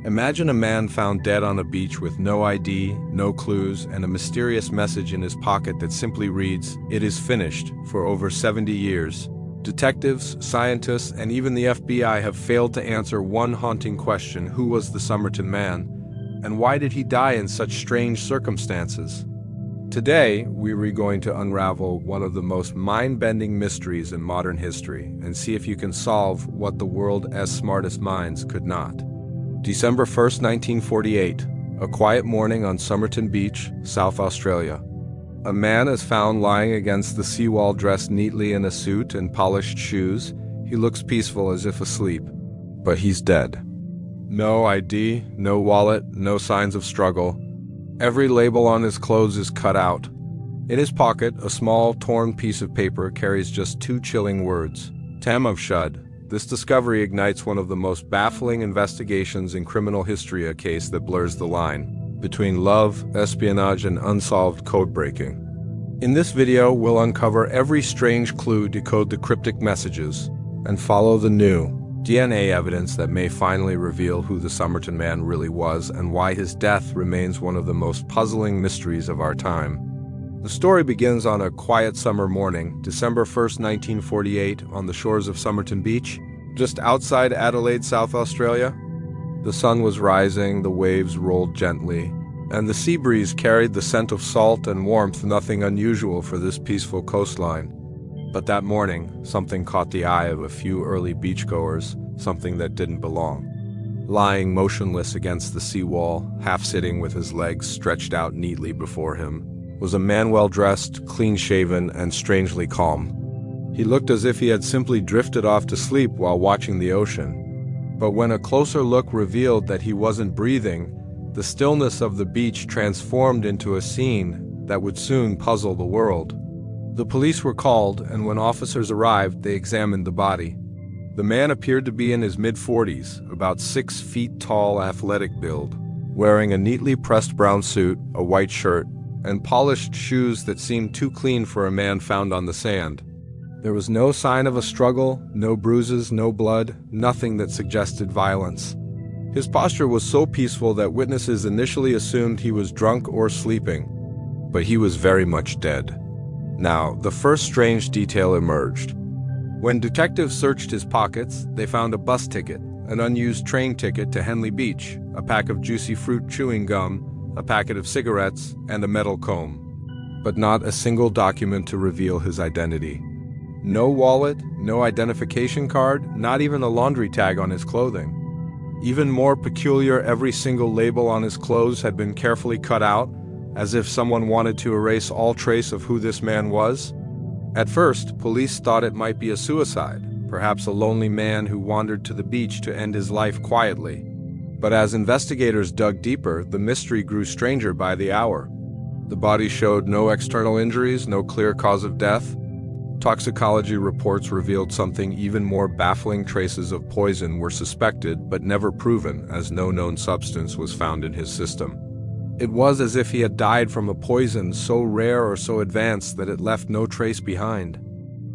Imagine a man found dead on a beach with no ID, no clues, and a mysterious message in his pocket that simply reads, "It is finished," for over 70 years. Detectives, scientists, and even the FBI have failed to answer one haunting question: who was the Somerton Man? And why did he die in such strange circumstances? Today, we're going to unravel one of the most mind-bending mysteries in modern history and see if you can solve what the world's smartest minds could not. December 1st, 1948, a quiet morning on Somerton Beach, South Australia. A man is found lying against the seawall dressed neatly in a suit and polished shoes. He looks peaceful as if asleep, but he's dead. No ID, no wallet, no signs of struggle. Every label on his clothes is cut out. In his pocket, a small, torn piece of paper carries just two chilling words: Tamam Shud. This discovery ignites one of the most baffling investigations in criminal history, a case that blurs the line between love, espionage, and unsolved code-breaking. In this video, we'll uncover every strange clue, decode the cryptic messages, and follow the new DNA evidence that may finally reveal who the Somerton Man really was and why his death remains one of the most puzzling mysteries of our time. The story begins on a quiet summer morning, December 1st, 1948, on the shores of Somerton Beach, just outside Adelaide, South Australia. The sun was rising, the waves rolled gently, and the sea breeze carried the scent of salt and warmth, nothing unusual for this peaceful coastline. But that morning, something caught the eye of a few early beachgoers, something that didn't belong. Lying motionless against the seawall, half-sitting with his legs stretched out neatly before him, was a man well-dressed, clean-shaven, and strangely calm. He looked as if he had simply drifted off to sleep while watching the ocean. But when a closer look revealed that he wasn't breathing, the stillness of the beach transformed into a scene that would soon puzzle the world. The police were called, and when officers arrived, they examined the body. The man appeared to be in his mid-40s, about 6 feet tall, athletic build, wearing a neatly pressed brown suit, a white shirt, and polished shoes that seemed too clean for a man found on the sand. There was no sign of a struggle, no bruises, no blood, nothing that suggested violence. His posture was so peaceful that witnesses initially assumed he was drunk or sleeping, but he was very much dead. Now, the first strange detail emerged. When detectives searched his pockets, they found a bus ticket, an unused train ticket to Henley Beach, a pack of juicy fruit chewing gum, a packet of cigarettes, and a metal comb. But not a single document to reveal his identity. No wallet, no identification card, not even a laundry tag on his clothing. Even more peculiar, every single label on his clothes had been carefully cut out, as if someone wanted to erase all trace of who this man was. At first, police thought it might be a suicide, perhaps a lonely man who wandered to the beach to end his life quietly. But as investigators dug deeper, the mystery grew stranger by the hour. The body showed no external injuries, no clear cause of death. Toxicology reports revealed something even more baffling: traces of poison were suspected but never proven, as no known substance was found in his system. It was as if he had died from a poison so rare or so advanced that it left no trace behind.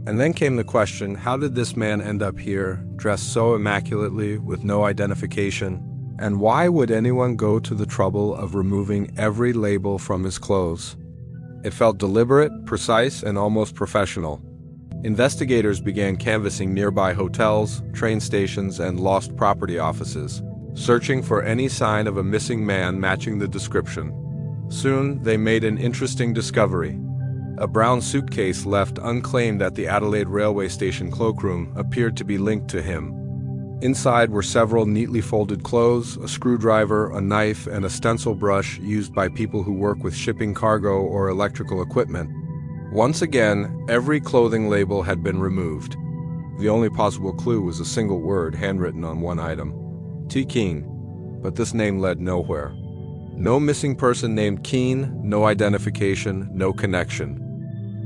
And then came the question, how did this man end up here, dressed so immaculately, with no identification? And why would anyone go to the trouble of removing every label from his clothes? It felt deliberate, precise, and almost professional. Investigators began canvassing nearby hotels, train stations, and lost property offices, searching for any sign of a missing man matching the description. Soon, they made an interesting discovery. A brown suitcase left unclaimed at the Adelaide railway station cloakroom appeared to be linked to him. Inside were several neatly folded clothes, a screwdriver, a knife, and a stencil brush used by people who work with shipping cargo or electrical equipment. Once again, every clothing label had been removed. The only possible clue was a single word handwritten on one item: T. Keane. But this name led nowhere. No missing person named Keane, no identification, no connection.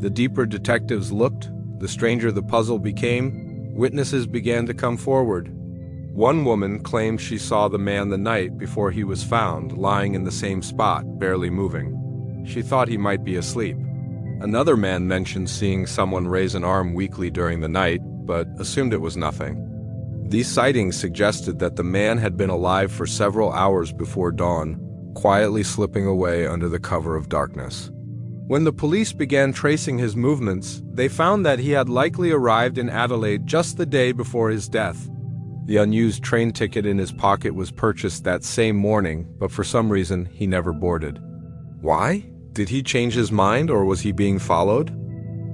The deeper detectives looked, the stranger the puzzle became. Witnesses began to come forward. One woman claimed she saw the man the night before he was found, lying in the same spot, barely moving. She thought he might be asleep. Another man mentioned seeing someone raise an arm weakly during the night, but assumed it was nothing. These sightings suggested that the man had been alive for several hours before dawn, quietly slipping away under the cover of darkness. When the police began tracing his movements, they found that he had likely arrived in Adelaide just the day before his death. The unused train ticket in his pocket was purchased that same morning, but for some reason he never boarded. Why? Did he change his mind, or was he being followed?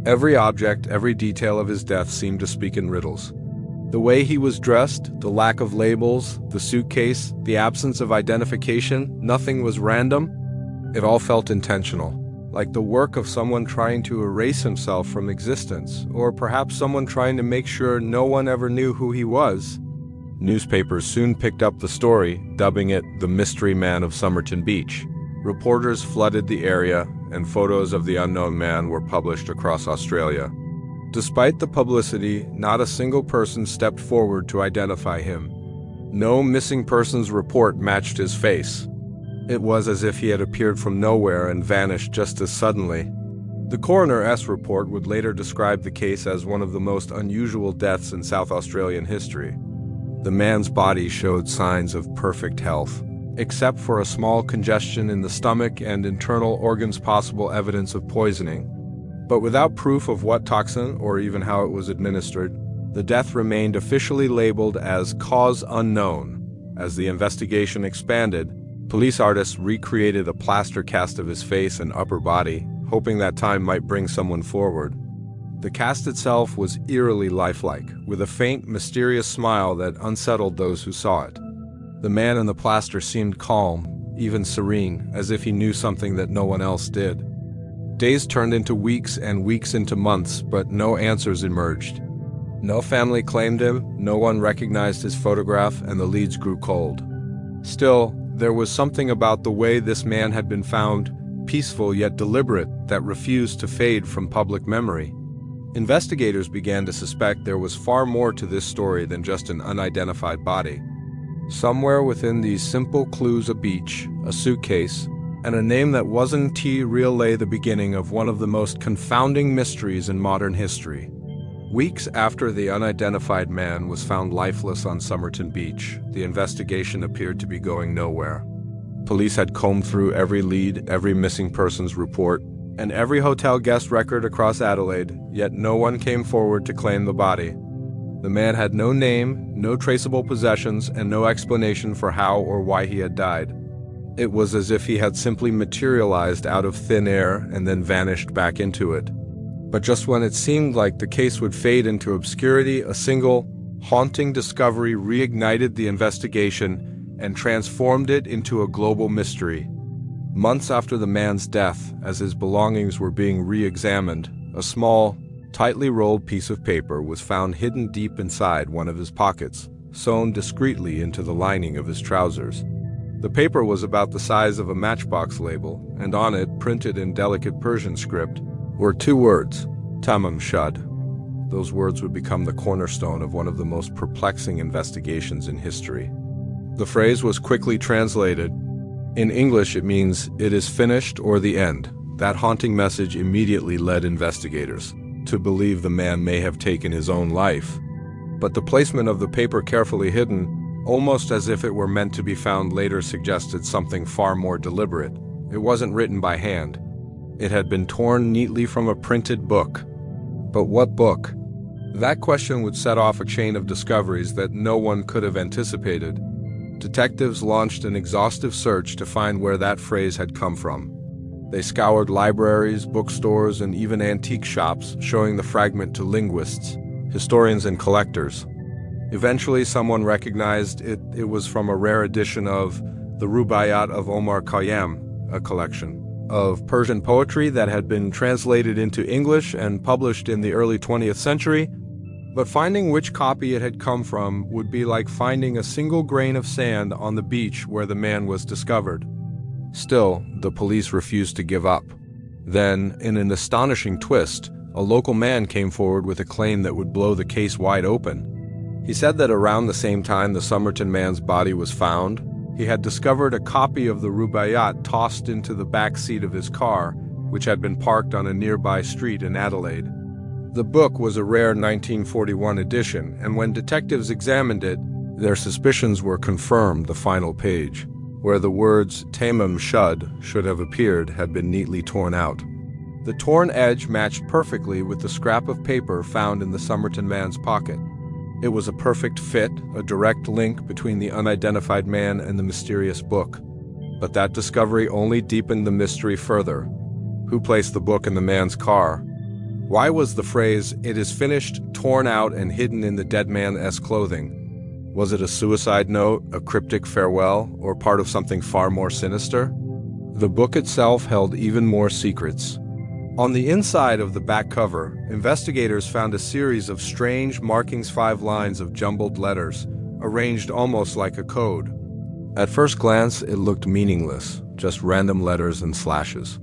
Every object, every detail of his death seemed to speak in riddles. The way he was dressed, the lack of labels, the suitcase, the absence of identification, nothing was random. It all felt intentional, like the work of someone trying to erase himself from existence, or perhaps someone trying to make sure no one ever knew who he was. Newspapers soon picked up the story, dubbing it the Mystery Man of Somerton Beach. Reporters flooded the area, and photos of the unknown man were published across Australia. Despite the publicity, not a single person stepped forward to identify him. No missing persons report matched his face. It was as if he had appeared from nowhere and vanished just as suddenly. The coroner's report would later describe the case as one of the most unusual deaths in South Australian history. The man's body showed signs of perfect health, except for a small congestion in the stomach and internal organs, possible evidence of poisoning. But without proof of what toxin or even how it was administered, the death remained officially labeled as cause unknown. As the investigation expanded, police artists recreated a plaster cast of his face and upper body, hoping that time might bring someone forward. The cast itself was eerily lifelike, with a faint, mysterious smile that unsettled those who saw it. The man in the plaster seemed calm, even serene, as if he knew something that no one else did. Days turned into weeks and weeks into months, but no answers emerged. No family claimed him, no one recognized his photograph, and the leads grew cold. Still, there was something about the way this man had been found, peaceful yet deliberate, that refused to fade from public memory. Investigators began to suspect there was far more to this story than just an unidentified body. Somewhere within these simple clues, a beach, a suitcase, and a name that wasn't real lay the beginning of one of the most confounding mysteries in modern history. Weeks after the unidentified man was found lifeless on Somerton Beach, the investigation appeared to be going nowhere. Police had combed through every lead, every missing persons report, and every hotel guest record across Adelaide, yet no one came forward to claim the body. The man had no name, no traceable possessions, and no explanation for how or why he had died. It was as if he had simply materialized out of thin air and then vanished back into it. But just when it seemed like the case would fade into obscurity, a single, haunting discovery reignited the investigation and transformed it into a global mystery. Months after the man's death, as his belongings were being re-examined, a small, tightly rolled piece of paper was found hidden deep inside one of his pockets, sewn discreetly into the lining of his trousers. The paper was about the size of a matchbox label, and on it, printed in delicate Persian script, were two words, Tamam Shud. Those words would become the cornerstone of one of the most perplexing investigations in history. The phrase was quickly translated. In English, it means, "It is finished," or "the end." That haunting message immediately led investigators to believe the man may have taken his own life. But the placement of the paper carefully hidden, almost as if it were meant to be found later, suggested something far more deliberate. It wasn't written by hand. It had been torn neatly from a printed book. But what book? That question would set off a chain of discoveries that no one could have anticipated. Detectives launched an exhaustive search to find where that phrase had come from. They scoured libraries, bookstores, and even antique shops, showing the fragment to linguists, historians, and collectors. Eventually, someone recognized it was from a rare edition of the Rubaiyat of Omar Khayyam, a collection of Persian poetry that had been translated into English and published in the early 20th century. But finding which copy it had come from would be like finding a single grain of sand on the beach where the man was discovered. Still, the police refused to give up. Then, in an astonishing twist, a local man came forward with a claim that would blow the case wide open. He said that around the same time the Somerton man's body was found, he had discovered a copy of the Rubaiyat tossed into the back seat of his car, which had been parked on a nearby street in Adelaide. The book was a rare 1941 edition, and when detectives examined it, their suspicions were confirmed. The final page, where the words Tamam Shud should have appeared, had been neatly torn out. The torn edge matched perfectly with the scrap of paper found in the Somerton Man's pocket. It was a perfect fit, a direct link between the unidentified man and the mysterious book. But that discovery only deepened the mystery further. Who placed the book in the man's car? Why was the phrase, "It is finished," torn out and hidden in the dead man's clothing? Was it a suicide note, a cryptic farewell, or part of something far more sinister? The book itself held even more secrets. On the inside of the back cover, investigators found a series of strange markings, 5 lines of jumbled letters, arranged almost like a code. At first glance, it looked meaningless, just random letters and slashes.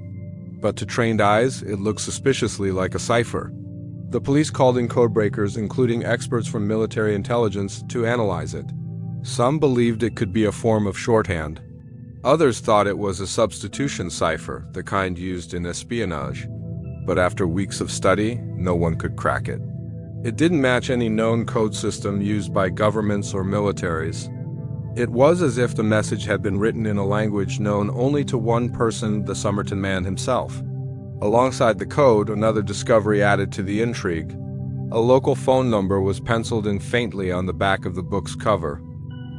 But to trained eyes, it looked suspiciously like a cipher. The police called in codebreakers, including experts from military intelligence, to analyze it. Some believed it could be a form of shorthand. Others thought it was a substitution cipher, the kind used in espionage. But after weeks of study, no one could crack it. It didn't match any known code system used by governments or militaries. It was as if the message had been written in a language known only to one person, the Somerton Man himself. Alongside the code, another discovery added to the intrigue. A local phone number was penciled in faintly on the back of the book's cover.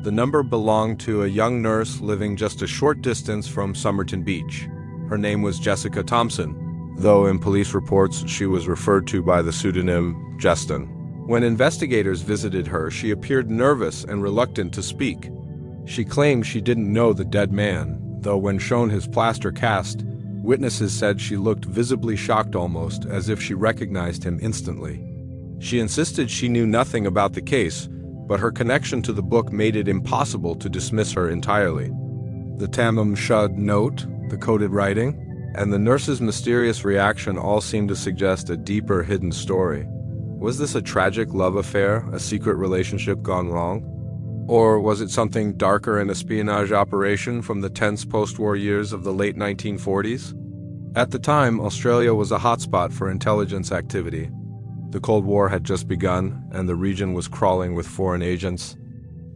The number belonged to a young nurse living just a short distance from Somerton Beach. Her name was Jessica Thompson, though in police reports she was referred to by the pseudonym Jestyn. When investigators visited her, she appeared nervous and reluctant to speak. She claimed she didn't know the dead man, though when shown his plaster cast, witnesses said she looked visibly shocked, almost as if she recognized him instantly. She insisted she knew nothing about the case, but her connection to the book made it impossible to dismiss her entirely. The Tamam Shud note, the coded writing, and the nurse's mysterious reaction all seemed to suggest a deeper hidden story. Was this a tragic love affair, a secret relationship gone wrong? Or was it something darker, an espionage operation from the tense post-war years of the late 1940s? At the time, Australia was a hotspot for intelligence activity. The Cold War had just begun, and the region was crawling with foreign agents.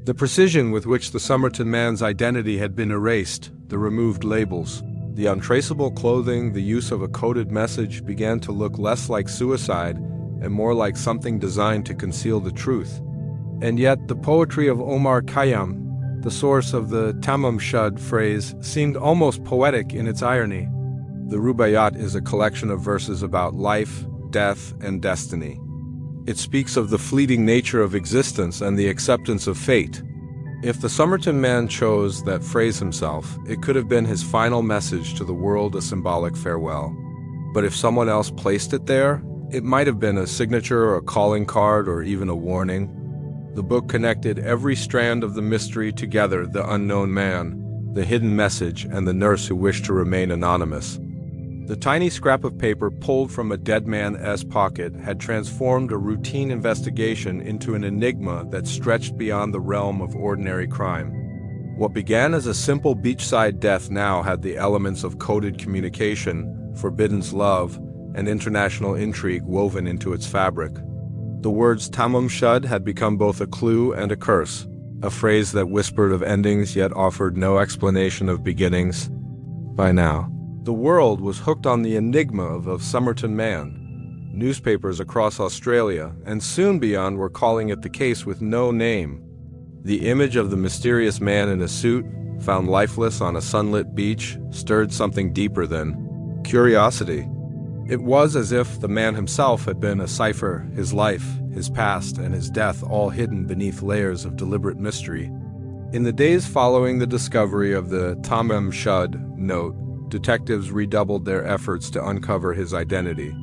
The precision with which the Somerton Man's identity had been erased, the removed labels, the untraceable clothing, the use of a coded message began to look less like suicide and more like something designed to conceal the truth. And yet, the poetry of Omar Khayyam, the source of the Tamam Shud phrase, seemed almost poetic in its irony. The Rubaiyat is a collection of verses about life, death, and destiny. It speaks of the fleeting nature of existence and the acceptance of fate. If the Somerton Man chose that phrase himself, it could have been his final message to the world, a symbolic farewell. But if someone else placed it there, it might have been a signature or a calling card or even a warning. The book connected every strand of the mystery together: the unknown man, the hidden message, and the nurse who wished to remain anonymous. The tiny scrap of paper pulled from a dead man's pocket had transformed a routine investigation into an enigma that stretched beyond the realm of ordinary crime. What began as a simple beachside death now had the elements of coded communication, forbidden love, and international intrigue woven into its fabric. The words Tamam Shud had become both a clue and a curse, a phrase that whispered of endings yet offered no explanation of beginnings. By now, the world was hooked on the enigma of Somerton Man. Newspapers across Australia, and soon beyond, were calling it the case with no name. The image of the mysterious man in a suit, found lifeless on a sunlit beach, stirred something deeper than curiosity. It was as if the man himself had been a cipher, his life, his past, and his death all hidden beneath layers of deliberate mystery. In the days following the discovery of the Tamam Shud note, detectives redoubled their efforts to uncover his identity.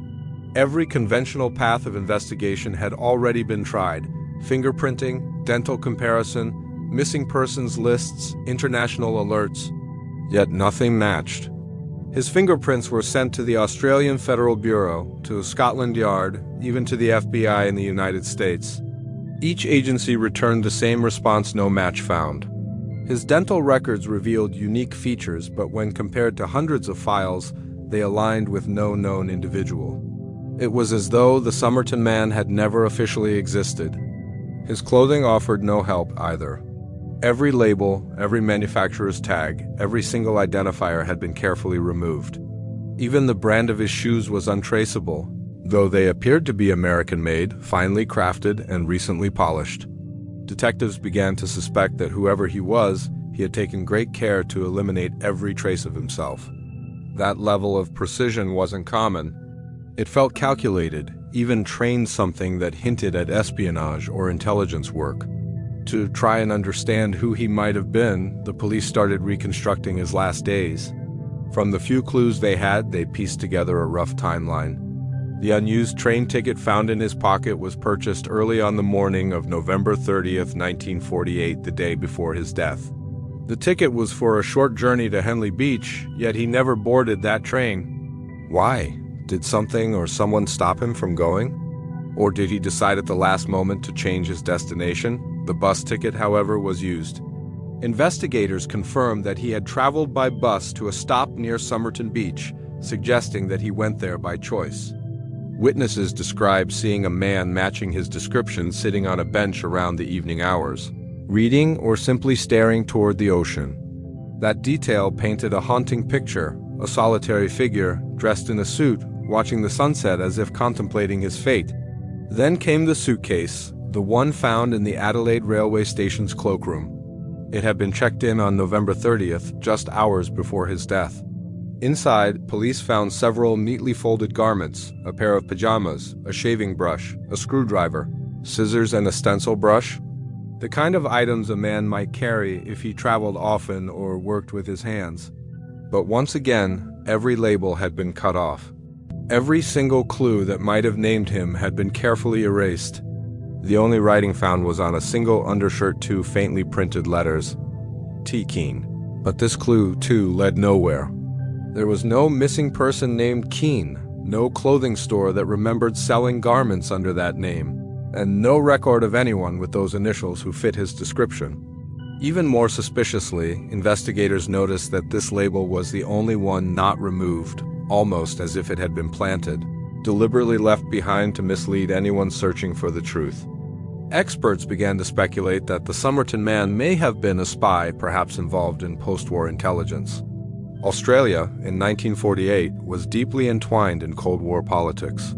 Every conventional path of investigation had already been tried: fingerprinting, dental comparison, missing persons lists, international alerts. Yet nothing matched. His fingerprints were sent to the Australian Federal Bureau, to Scotland Yard, even to the FBI in the United States. Each agency returned the same response: no match found. His dental records revealed unique features, but when compared to hundreds of files, they aligned with no known individual. It was as though the Somerton Man had never officially existed. His clothing offered no help either. Every label, every manufacturer's tag, every single identifier had been carefully removed. Even the brand of his shoes was untraceable, though they appeared to be American-made, finely crafted, and recently polished. Detectives began to suspect that whoever he was, he had taken great care to eliminate every trace of himself. That level of precision wasn't common. It felt calculated, even trained, something that hinted at espionage or intelligence work. To try and understand who he might have been, the police started reconstructing his last days. From the few clues they had, they pieced together a rough timeline. The unused train ticket found in his pocket was purchased early on the morning of November 30th, 1948, the day before his death. The ticket was for a short journey to Henley Beach, yet he never boarded that train. Why? Did something or someone stop him from going? Or did he decide at the last moment to change his destination? The bus ticket, however, was used. Investigators confirmed that he had traveled by bus to a stop near Somerton Beach, suggesting that he went there by choice. Witnesses described seeing a man matching his description sitting on a bench around the evening hours, reading or simply staring toward the ocean. That detail painted a haunting picture, a solitary figure, dressed in a suit, watching the sunset as if contemplating his fate. Then came the suitcase, the one found in the Adelaide railway station's cloakroom. It had been checked in on November 30th, just hours before his death. Inside, police found several neatly folded garments, a pair of pajamas, a shaving brush, a screwdriver, scissors and a stencil brush. The kind of items a man might carry if he traveled often or worked with his hands. But once again, every label had been cut off. Every single clue that might have named him had been carefully erased. The only writing found was on a single undershirt, two faintly printed letters, T. Keene. But this clue, too, led nowhere. There was no missing person named Keene, no clothing store that remembered selling garments under that name, and no record of anyone with those initials who fit his description. Even more suspiciously, investigators noticed that this label was the only one not removed, almost as if it had been planted, deliberately left behind to mislead anyone searching for the truth. Experts began to speculate that the Somerton Man may have been a spy, perhaps involved in post-war intelligence. Australia, in 1948, was deeply entwined in Cold War politics.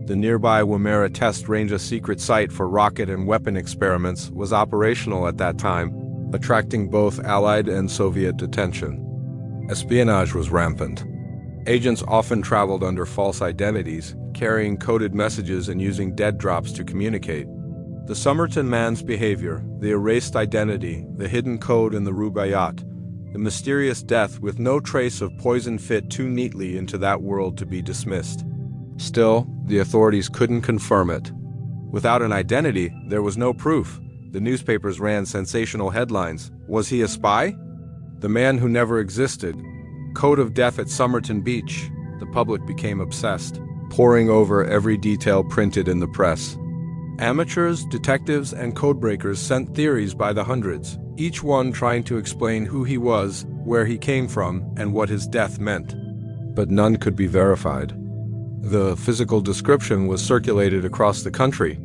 The nearby Woomera Test Range, a secret site for rocket and weapon experiments, was operational at that time, attracting both Allied and Soviet attention. Espionage was rampant. Agents often traveled under false identities, carrying coded messages and using dead drops to communicate. The Somerton Man's behavior, the erased identity, the hidden code in the Rubaiyat, the mysterious death with no trace of poison fit too neatly into that world to be dismissed. Still, the authorities couldn't confirm it. Without an identity, there was no proof. The newspapers ran sensational headlines. Was he a spy? The man who never existed. Code of death at Somerton Beach. The public became obsessed, poring over every detail printed in the press. Amateurs, detectives, and codebreakers sent theories by the hundreds, each one trying to explain who he was, where he came from, and what his death meant. But none could be verified. The physical description was circulated across the country.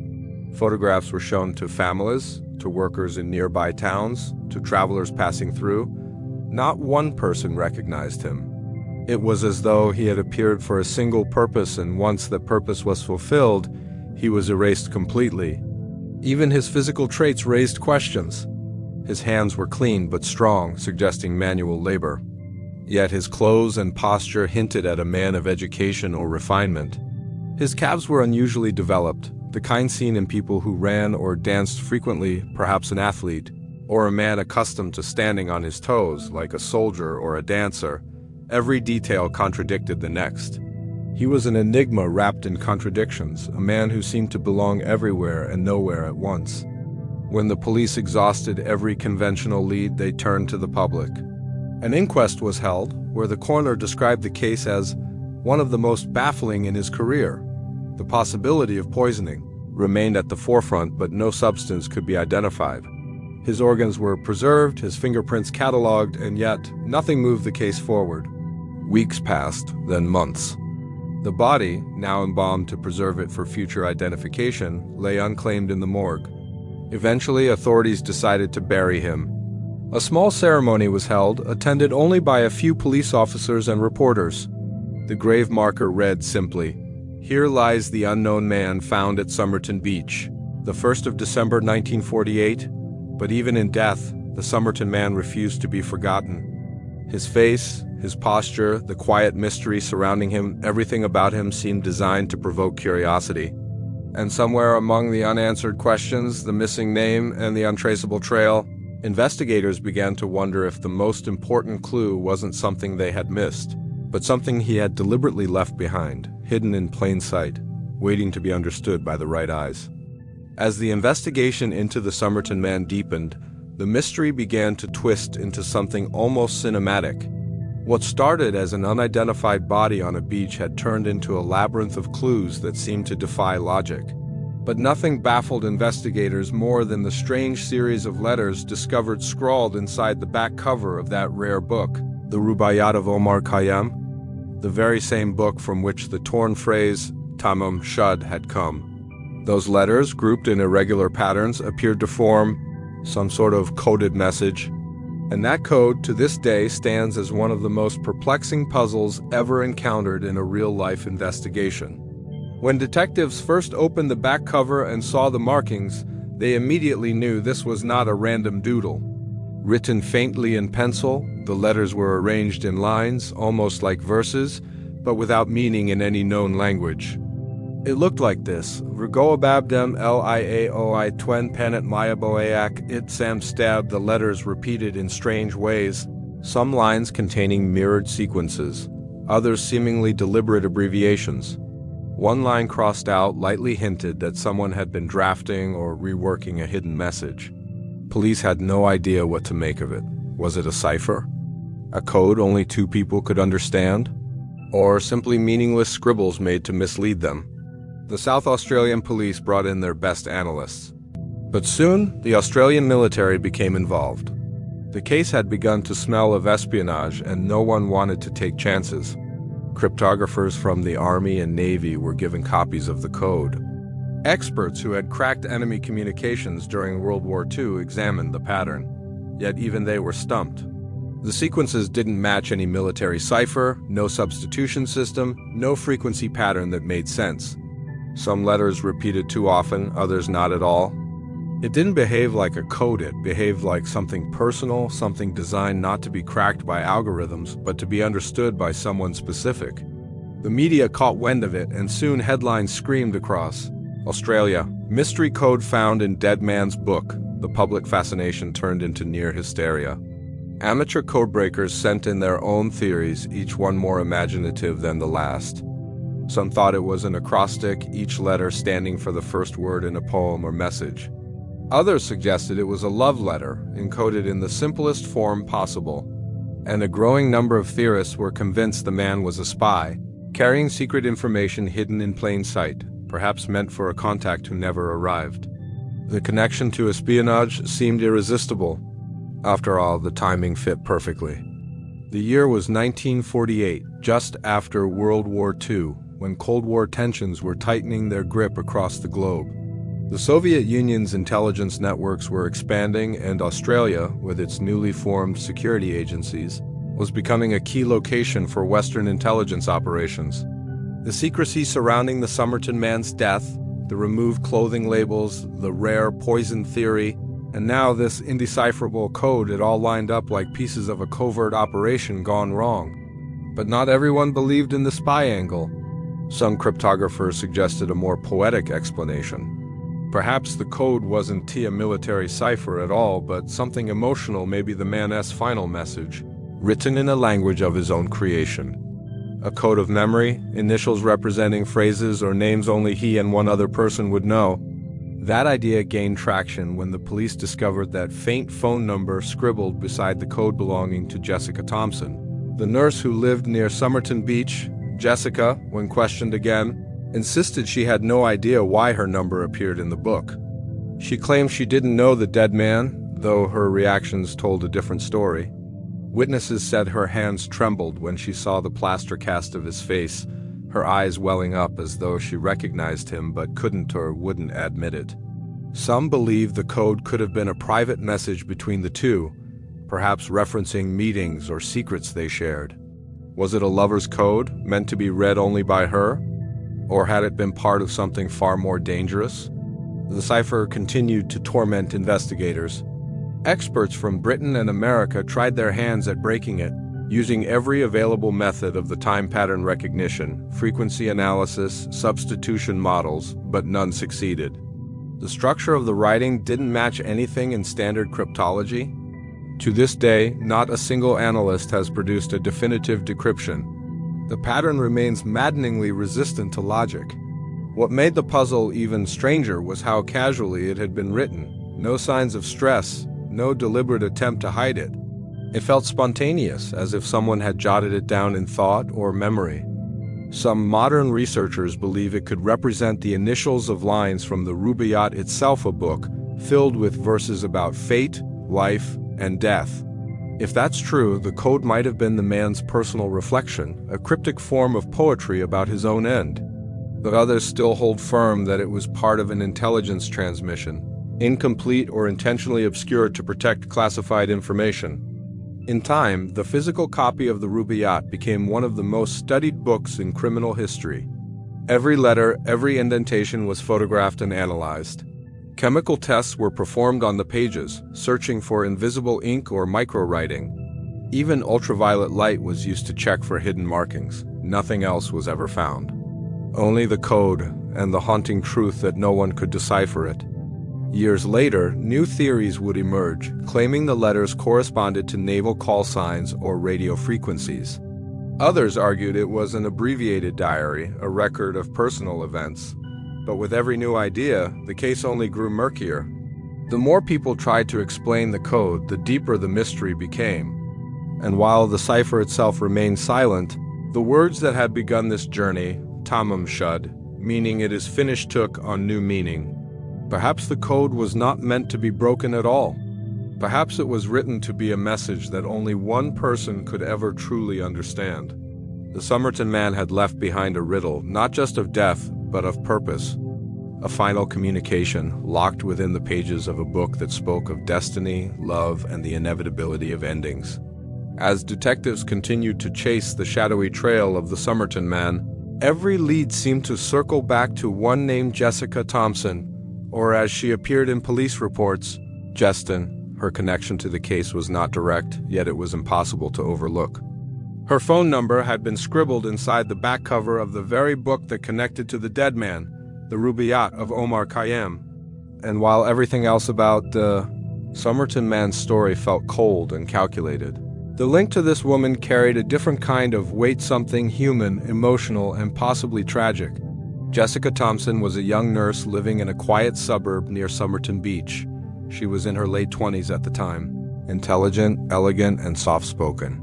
Photographs were shown to families, to workers in nearby towns, to travelers passing through. Not one person recognized him. It was as though he had appeared for a single purpose, and once that purpose was fulfilled, he was erased completely. Even his physical traits raised questions. His hands were clean but strong, suggesting manual labor. Yet his clothes and posture hinted at a man of education or refinement. His calves were unusually developed, the kind seen in people who ran or danced frequently, perhaps an athlete, or a man accustomed to standing on his toes, like a soldier or a dancer. Every detail contradicted the next. He was an enigma wrapped in contradictions, a man who seemed to belong everywhere and nowhere at once. When the police exhausted every conventional lead, they turned to the public. An inquest was held, where the coroner described the case as one of the most baffling in his career. The possibility of poisoning remained at the forefront, but no substance could be identified. His organs were preserved, his fingerprints catalogued, and yet nothing moved the case forward. Weeks passed, then months. The body, now embalmed to preserve it for future identification, lay unclaimed in the morgue. Eventually, authorities decided to bury him. A small ceremony was held, attended only by a few police officers and reporters. The grave marker read simply, "Here lies the unknown man found at Somerton Beach, the 1st of December 1948, but even in death, the Somerton Man refused to be forgotten." His face, his posture, the quiet mystery surrounding him, everything about him seemed designed to provoke curiosity. And somewhere among the unanswered questions, the missing name, and the untraceable trail, investigators began to wonder if the most important clue wasn't something they had missed, but something he had deliberately left behind, hidden in plain sight, waiting to be understood by the right eyes. As the investigation into the Somerton Man deepened, the mystery began to twist into something almost cinematic. What started as an unidentified body on a beach had turned into a labyrinth of clues that seemed to defy logic. But nothing baffled investigators more than the strange series of letters discovered scrawled inside the back cover of that rare book, the Rubaiyat of Omar Khayyam, the very same book from which the torn phrase Tamam Shud had come. Those letters, grouped in irregular patterns, appeared to form some sort of coded message, and that code to this day stands as one of the most perplexing puzzles ever encountered in a real-life investigation. When detectives first opened the back cover and saw the markings, they immediately knew this was not a random doodle. Written faintly in pencil, the letters were arranged in lines, almost like verses, but without meaning in any known language. It looked like this: Rugoababdem liaoi twen panet mayaboaak it sam stab. The letters repeated in strange ways, some lines containing mirrored sequences, others seemingly deliberate abbreviations. One line crossed out lightly hinted that someone had been drafting or reworking a hidden message. Police had no idea what to make of it. Was it a cipher? A code only two people could understand? Or simply meaningless scribbles made to mislead them? The South Australian police brought in their best analysts. But soon, the Australian military became involved. The case had begun to smell of espionage, and no one wanted to take chances. Cryptographers from the Army and Navy were given copies of the code. Experts who had cracked enemy communications during World War II examined the pattern, yet even they were stumped. The sequences didn't match any military cipher, no substitution system, no frequency pattern that made sense. Some letters repeated too often, others not at all. It didn't behave like a code, it behaved like something personal, something designed not to be cracked by algorithms, but to be understood by someone specific. The media caught wind of it, and soon headlines screamed across Australia, mystery code found in dead man's book. The public fascination turned into near hysteria. Amateur codebreakers sent in their own theories, each one more imaginative than the last. Some thought it was an acrostic, each letter standing for the first word in a poem or message. Others suggested it was a love letter, encoded in the simplest form possible. And a growing number of theorists were convinced the man was a spy, carrying secret information hidden in plain sight, perhaps meant for a contact who never arrived. The connection to espionage seemed irresistible. After all, the timing fit perfectly. The year was 1948, just after World War II, when Cold War tensions were tightening their grip across the globe. The Soviet Union's intelligence networks were expanding, and Australia, with its newly formed security agencies, was becoming a key location for Western intelligence operations. The secrecy surrounding the Somerton Man's death, the removed clothing labels, the rare poison theory, and now this indecipherable code, it all lined up like pieces of a covert operation gone wrong. But not everyone believed in the spy angle. Some cryptographers suggested a more poetic explanation. Perhaps the code wasn't a military cipher at all, but something emotional, maybe the man's final message, written in a language of his own creation. A code of memory, initials representing phrases or names only he and one other person would know. That idea gained traction when the police discovered that faint phone number scribbled beside the code belonging to Jessica Thompson. The nurse who lived near Somerton Beach, Jessica, when questioned again, insisted she had no idea why her number appeared in the book. She claimed she didn't know the dead man, though her reactions told a different story. Witnesses said her hands trembled when she saw the plaster cast of his face. her eyes welling up as though she recognized him but couldn't or wouldn't admit it. Some believe the code could have been a private message between the two, perhaps referencing meetings or secrets they shared. Was it a lover's code, meant to be read only by her? Or had it been part of something far more dangerous? The cipher continued to torment investigators. Experts from Britain and America tried their hands at breaking it, using every available method of the time pattern recognition, frequency analysis, substitution models, but none succeeded. The structure of the writing didn't match anything in standard cryptology. To this day, not a single analyst has produced a definitive decryption. The pattern remains maddeningly resistant to logic. What made the puzzle even stranger was how casually it had been written. No signs of stress, no deliberate attempt to hide it. It felt spontaneous, as if someone had jotted it down in thought or memory. Some modern researchers believe it could represent the initials of lines from the Rubaiyat itself, a book filled with verses about fate, life, and death. If that's true, the code might have been the man's personal reflection, a cryptic form of poetry about his own end. But others still hold firm that it was part of an intelligence transmission, incomplete or intentionally obscured to protect classified information. In time, the physical copy of the Rubaiyat became one of the most studied books in criminal history. Every letter, every indentation was photographed and analyzed. Chemical tests were performed on the pages, searching for invisible ink or microwriting. Even ultraviolet light was used to check for hidden markings. Nothing else was ever found. Only the code and the haunting truth that no one could decipher it. Years later, new theories would emerge, claiming the letters corresponded to naval call signs or radio frequencies. Others argued it was an abbreviated diary, a record of personal events. But with every new idea, the case only grew murkier. The more people tried to explain the code, the deeper the mystery became. And while the cipher itself remained silent, the words that had begun this journey, Tamam Shud, meaning it is finished, took on new meaning. Perhaps the code was not meant to be broken at all. Perhaps it was written to be a message that only one person could ever truly understand. The Somerton Man had left behind a riddle, not just of death, but of purpose. A final communication locked within the pages of a book that spoke of destiny, love, and the inevitability of endings. As detectives continued to chase the shadowy trail of the Somerton Man, every lead seemed to circle back to one named Jessica Thompson, or as she appeared in police reports, Jestyn. Her connection to the case was not direct, yet it was impossible to overlook. Her phone number had been scribbled inside the back cover of the very book that connected to the dead man, the Rubaiyat of Omar Khayyam. And while everything else about the Somerton Man's story felt cold and calculated, the link to this woman carried a different kind of weight, something human, emotional, and possibly tragic. Jessica Thompson was a young nurse living in a quiet suburb near Somerton Beach. She was in her late 20s at the time, intelligent, elegant, and soft-spoken.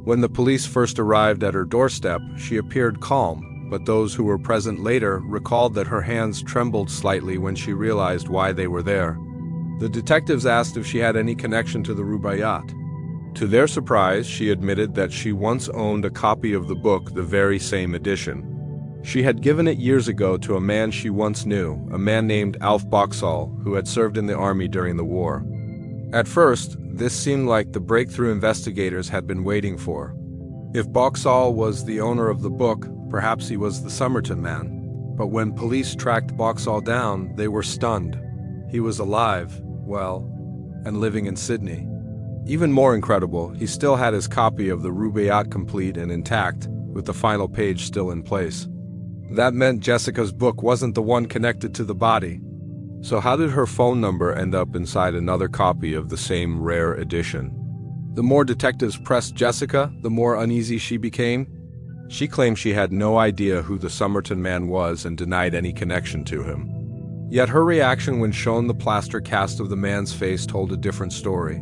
When the police first arrived at her doorstep, she appeared calm, but those who were present later recalled that her hands trembled slightly when she realized why they were there. The detectives asked if she had any connection to the Rubaiyat. To their surprise, she admitted that she once owned a copy of the book, the very same edition. She had given it years ago to a man she once knew, a man named Alf Boxall, who had served in the army during the war. At first, this seemed like the breakthrough investigators had been waiting for. If Boxall was the owner of the book, perhaps he was the Somerton Man. But when police tracked Boxall down, they were stunned. He was alive, well, and living in Sydney. Even more incredible, he still had his copy of the Rubaiyat complete and intact, with the final page still in place. That meant Jessica's book wasn't the one connected to the body. So how did her phone number end up inside another copy of the same rare edition? The more detectives pressed Jessica, the more uneasy she became. She claimed she had no idea who the Somerton Man was and denied any connection to him. Yet her reaction when shown the plaster cast of the man's face told a different story.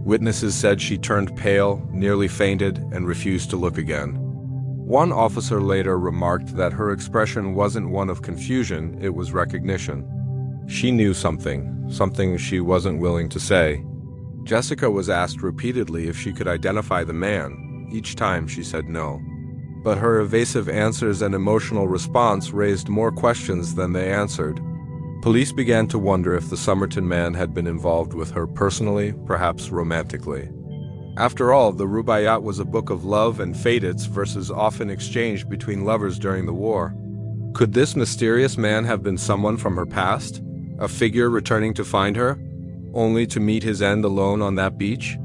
Witnesses said she turned pale, nearly fainted, and refused to look again. One officer later remarked that her expression wasn't one of confusion, it was recognition. She knew something she wasn't willing to say. Jessica was asked repeatedly if she could identify the man. Each time she said no. but her evasive answers and emotional response raised more questions than they answered. Police began to wonder if the Somerton Man had been involved with her personally, perhaps romantically. After all, the Rubaiyat was a book of love and fates verses often exchanged between lovers during the war. Could this mysterious man have been someone from her past? A figure returning to find her, only to meet his end alone on that beach?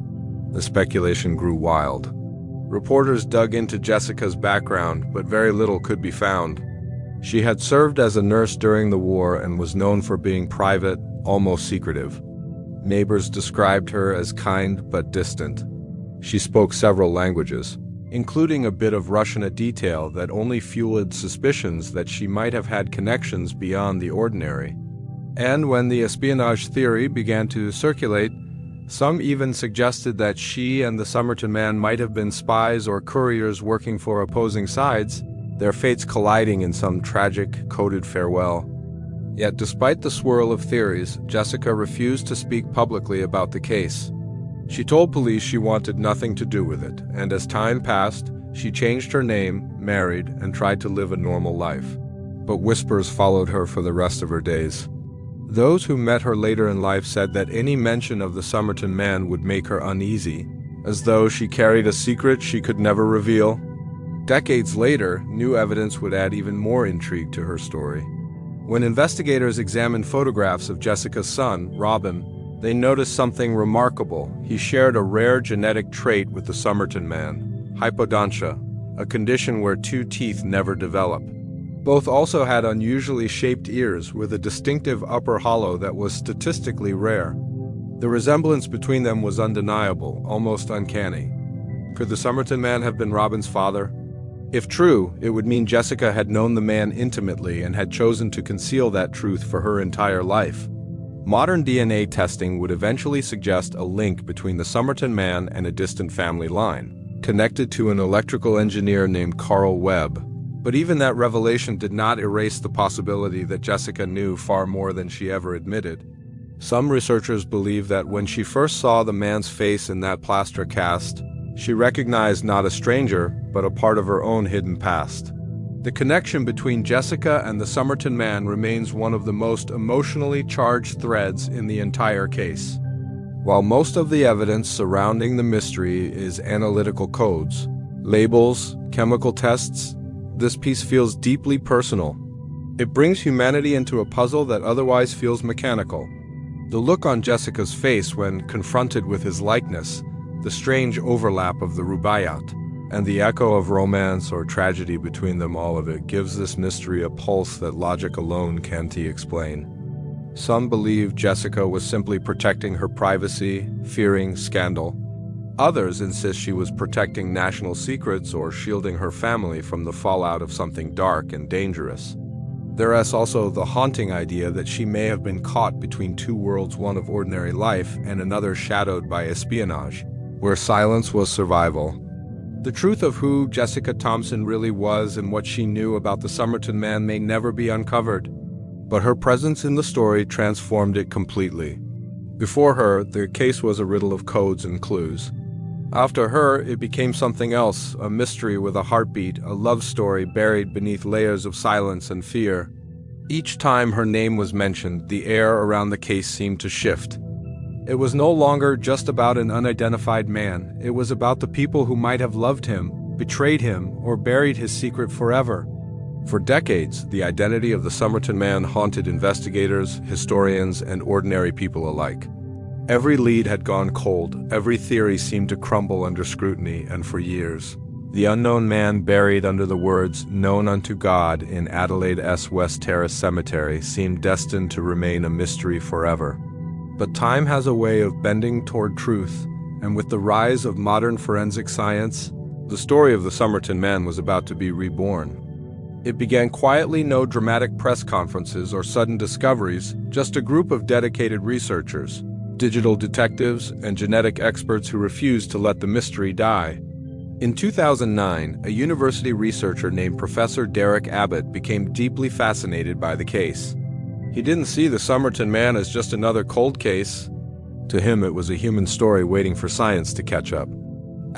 The speculation grew wild. Reporters dug into Jessica's background, but very little could be found. She had served as a nurse during the war and was known for being private, almost secretive. Neighbors described her as kind but distant. She spoke several languages, including a bit of Russian, a detail that only fueled suspicions that she might have had connections beyond the ordinary. And when the espionage theory began to circulate, some even suggested that she and the Somerton Man might have been spies or couriers working for opposing sides, their fates colliding in some tragic, coded farewell. Yet despite the swirl of theories, Jessica refused to speak publicly about the case. She told police she wanted nothing to do with it, and as time passed, she changed her name, married, and tried to live a normal life. But whispers followed her for the rest of her days. Those who met her later in life said that any mention of the Somerton Man would make her uneasy, as though she carried a secret she could never reveal. Decades later, new evidence would add even more intrigue to her story. When investigators examined photographs of Jessica's son, Robin, they noticed something remarkable. He shared a rare genetic trait with the Somerton Man, hypodontia, a condition where two teeth never develop. Both also had unusually shaped ears with a distinctive upper hollow that was statistically rare. The resemblance between them was undeniable, almost uncanny. Could the Somerton Man have been Robin's father? If true, it would mean Jessica had known the man intimately and had chosen to conceal that truth for her entire life. Modern DNA testing would eventually suggest a link between the Somerton Man and a distant family line, connected to an electrical engineer named Carl Webb. But even that revelation did not erase the possibility that Jessica knew far more than she ever admitted. Some researchers believe that when she first saw the man's face in that plaster cast, she recognized not a stranger, but a part of her own hidden past. The connection between Jessica and the Somerton Man remains one of the most emotionally charged threads in the entire case. While most of the evidence surrounding the mystery is analytical codes, labels, chemical tests, this piece feels deeply personal. It brings humanity into a puzzle that otherwise feels mechanical. The look on Jessica's face when confronted with his likeness, the strange overlap of the Rubaiyat, and the echo of romance or tragedy between them, all of it gives this mystery a pulse that logic alone can't explain. Some believe Jessica was simply protecting her privacy, fearing scandal. Others insist she was protecting national secrets or shielding her family from the fallout of something dark and dangerous. There is also the haunting idea that she may have been caught between two worlds, one of ordinary life and another shadowed by espionage, where silence was survival. The truth of who Jessica Thompson really was and what she knew about the Somerton Man may never be uncovered, but her presence in the story transformed it completely. Before her, the case was a riddle of codes and clues. After her, it became something else, a mystery with a heartbeat, a love story buried beneath layers of silence and fear. Each time her name was mentioned, the air around the case seemed to shift. It was no longer just about an unidentified man. It was about the people who might have loved him, betrayed him, or buried his secret forever. For decades, the identity of the Somerton Man haunted investigators, historians, and ordinary people alike. Every lead had gone cold, every theory seemed to crumble under scrutiny, and for years, the unknown man buried under the words "known unto God" in Adelaide's West Terrace Cemetery seemed destined to remain a mystery forever. But time has a way of bending toward truth, and with the rise of modern forensic science, the story of the Somerton Man was about to be reborn. It began quietly, no dramatic press conferences or sudden discoveries, just a group of dedicated researchers, digital detectives, and genetic experts who refused to let the mystery die. In 2009, a university researcher named Professor Derek Abbott became deeply fascinated by the case. He didn't see the Somerton Man as just another cold case. To him, it was a human story waiting for science to catch up.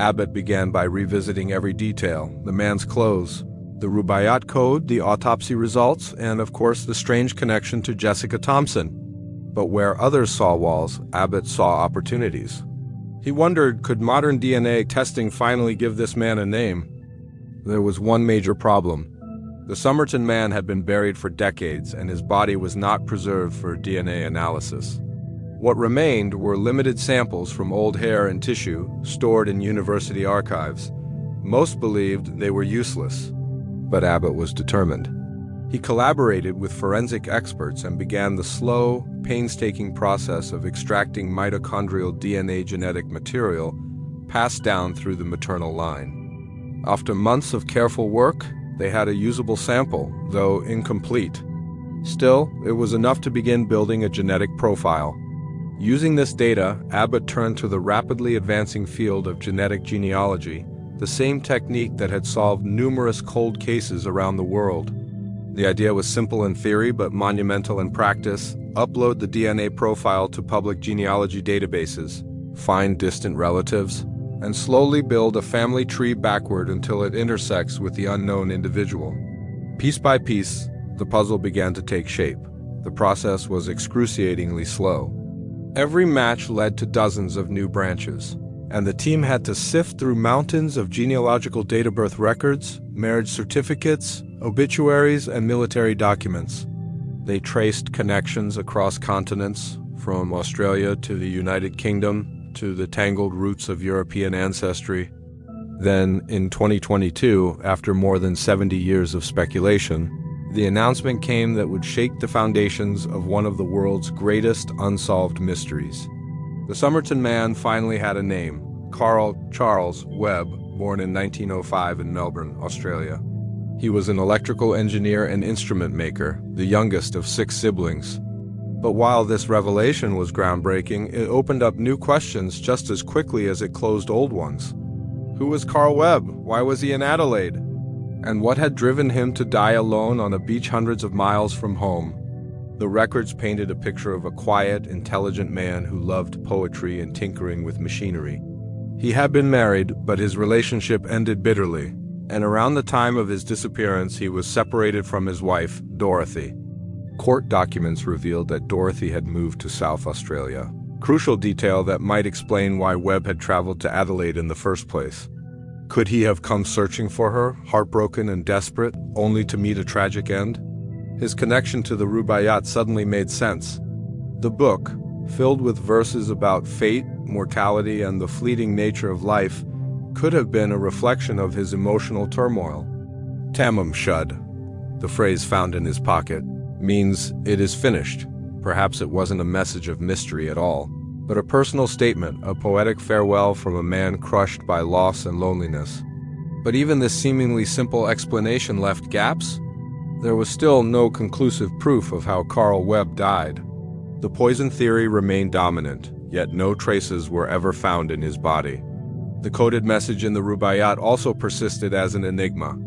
Abbott began by revisiting every detail: the man's clothes, the Rubaiyat code, the autopsy results, and of course the strange connection to Jessica Thompson. But where others saw walls, Abbott saw opportunities. He wondered, could modern DNA testing finally give this man a name? There was one major problem. The Somerton Man had been buried for decades, and his body was not preserved for DNA analysis. What remained were limited samples from old hair and tissue stored in university archives. Most believed they were useless, but Abbott was determined. He collaborated with forensic experts and began the slow, painstaking process of extracting mitochondrial DNA genetic material passed down through the maternal line. After months of careful work, they had a usable sample, though incomplete. Still, it was enough to begin building a genetic profile. Using this data, Abbott turned to the rapidly advancing field of genetic genealogy, the same technique that had solved numerous cold cases around the world. The idea was simple in theory but monumental in practice: upload the DNA profile to public genealogy databases, find distant relatives, and slowly build a family tree backward until it intersects with the unknown individual. Piece by piece, the puzzle began to take shape. The process was excruciatingly slow. Every match led to dozens of new branches, and the team had to sift through mountains of genealogical date of birth records, marriage certificates, obituaries, and military documents. They traced connections across continents, from Australia to the United Kingdom to the tangled roots of European ancestry. Then, in 2022, after more than 70 years of speculation, the announcement came that would shake the foundations of one of the world's greatest unsolved mysteries. The Somerton Man finally had a name: Carl Charles Webb, born in 1905 in Melbourne, Australia. He was an electrical engineer and instrument maker, the youngest of 6 siblings. But while this revelation was groundbreaking, it opened up new questions just as quickly as it closed old ones. Who was Carl Webb? Why was he in Adelaide? And what had driven him to die alone on a beach hundreds of miles from home? The records painted a picture of a quiet, intelligent man who loved poetry and tinkering with machinery. He had been married, but his relationship ended bitterly, and around the time of his disappearance he was separated from his wife, Dorothy. Court documents revealed that Dorothy had moved to South Australia, crucial detail that might explain why Webb had traveled to Adelaide in the first place. Could he have come searching for her, heartbroken and desperate, only to meet a tragic end? His connection to the Rubaiyat suddenly made sense. The book, filled with verses about fate, mortality, and the fleeting nature of life, could have been a reflection of his emotional turmoil. Tamam Shud, the phrase found in his pocket, means "it is finished." Perhaps it wasn't a message of mystery at all, but a personal statement, a poetic farewell from a man crushed by loss and loneliness. But even this seemingly simple explanation left gaps. There was still no conclusive proof of how Carl Webb died. The poison theory remained dominant, yet no traces were ever found in his body. The coded message in the Rubaiyat also persisted as an enigma.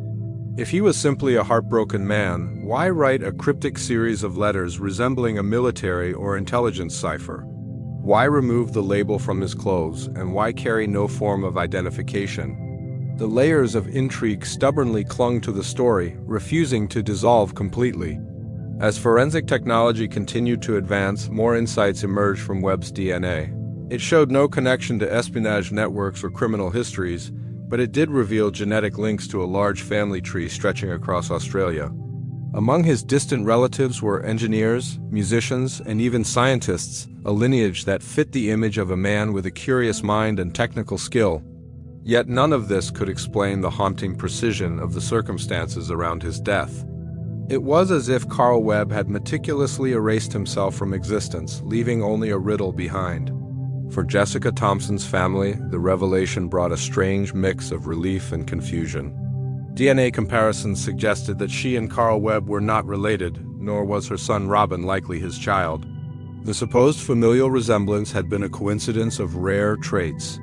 If he was simply a heartbroken man, why write a cryptic series of letters resembling a military or intelligence cipher? Why remove the label from his clothes, and why carry no form of identification? The layers of intrigue stubbornly clung to the story, refusing to dissolve completely. As forensic technology continued to advance, more insights emerged from Webb's DNA. It showed no connection to espionage networks or criminal histories, but it did reveal genetic links to a large family tree stretching across Australia. Among his distant relatives were engineers, musicians, and even scientists, a lineage that fit the image of a man with a curious mind and technical skill. Yet none of this could explain the haunting precision of the circumstances around his death. It was as if Carl Webb had meticulously erased himself from existence, leaving only a riddle behind. For Jessica Thompson's family, the revelation brought a strange mix of relief and confusion. DNA comparisons suggested that she and Carl Webb were not related, nor was her son Robin likely his child. The supposed familial resemblance had been a coincidence of rare traits.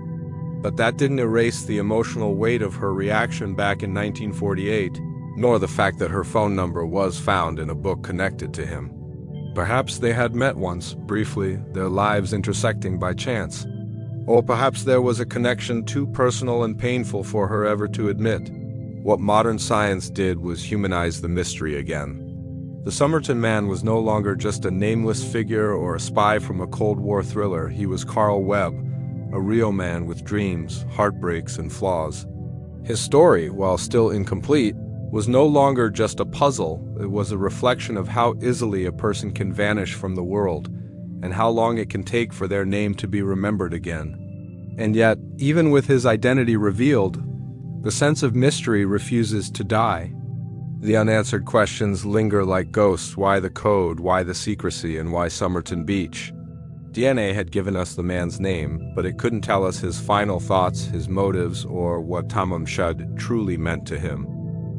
But that didn't erase the emotional weight of her reaction back in 1948, nor the fact that her phone number was found in a book connected to him. Perhaps they had met once, briefly, their lives intersecting by chance. Or perhaps there was a connection too personal and painful for her ever to admit. What modern science did was humanize the mystery again. The Somerton Man was no longer just a nameless figure or a spy from a Cold War thriller. He was Carl Webb, a real man with dreams, heartbreaks, and flaws. His story, while still incomplete, was no longer just a puzzle. It was a reflection of how easily a person can vanish from the world, and how long it can take for their name to be remembered again. And yet, even with his identity revealed, the sense of mystery refuses to die. The unanswered questions linger like ghosts. Why the code, why the secrecy, and why Somerton Beach? DNA had given us the man's name, but it couldn't tell us his final thoughts, his motives, or what Tamam Shud truly meant to him.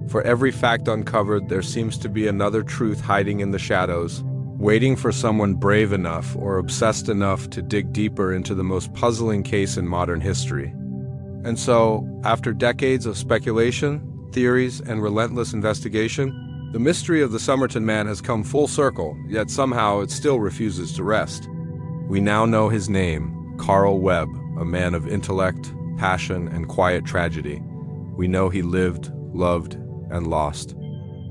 For every fact uncovered, there seems to be another truth hiding in the shadows, waiting for someone brave enough or obsessed enough to dig deeper into the most puzzling case in modern history. And so, after decades of speculation, theories, and relentless investigation, the mystery of the Somerton Man has come full circle, yet somehow it still refuses to rest. We now know his name, Carl Webb, a man of intellect, passion, and quiet tragedy. We know he lived, loved, and lost.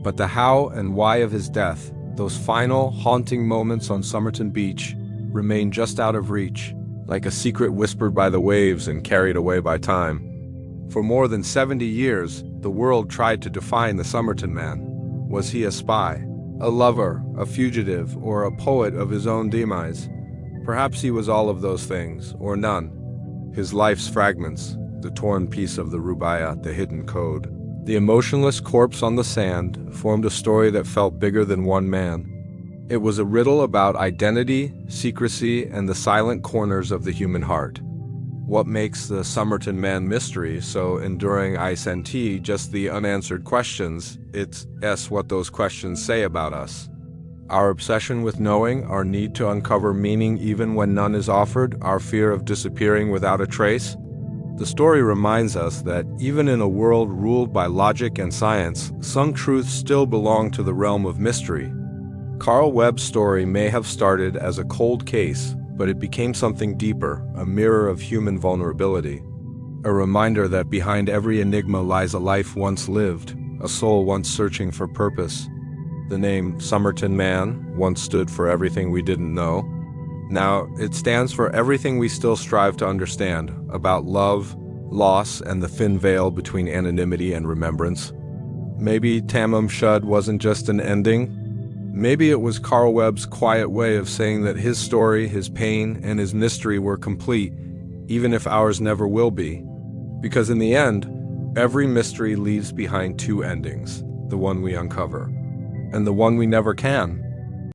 But the how and why of his death, those final, haunting moments on Somerton Beach, remain just out of reach, like a secret whispered by the waves and carried away by time. For more than 70 years, the world tried to define the Somerton Man. Was he a spy, a lover, a fugitive, or a poet of his own demise? Perhaps he was all of those things, or none. His life's fragments, the torn piece of the Rubaiyat, the hidden code, the emotionless corpse on the sand, formed a story that felt bigger than one man. It was a riddle about identity, secrecy, and the silent corners of the human heart. What makes the Somerton Man mystery so enduring isn't just the unanswered questions, it's what those questions say about us. Our obsession with knowing, our need to uncover meaning even when none is offered, our fear of disappearing without a trace. The story reminds us that even in a world ruled by logic and science, some truths still belong to the realm of mystery. Carl Webb's story may have started as a cold case, but it became something deeper, a mirror of human vulnerability. A reminder that behind every enigma lies a life once lived, a soul once searching for purpose. The name Somerton Man once stood for everything we didn't know. Now, it stands for everything we still strive to understand about love, loss, and the thin veil between anonymity and remembrance. Maybe Tamam Shud wasn't just an ending. Maybe it was Carl Webb's quiet way of saying that his story, his pain, and his mystery were complete, even if ours never will be. Because in the end, every mystery leaves behind two endings, the one we uncover, and the one we never can.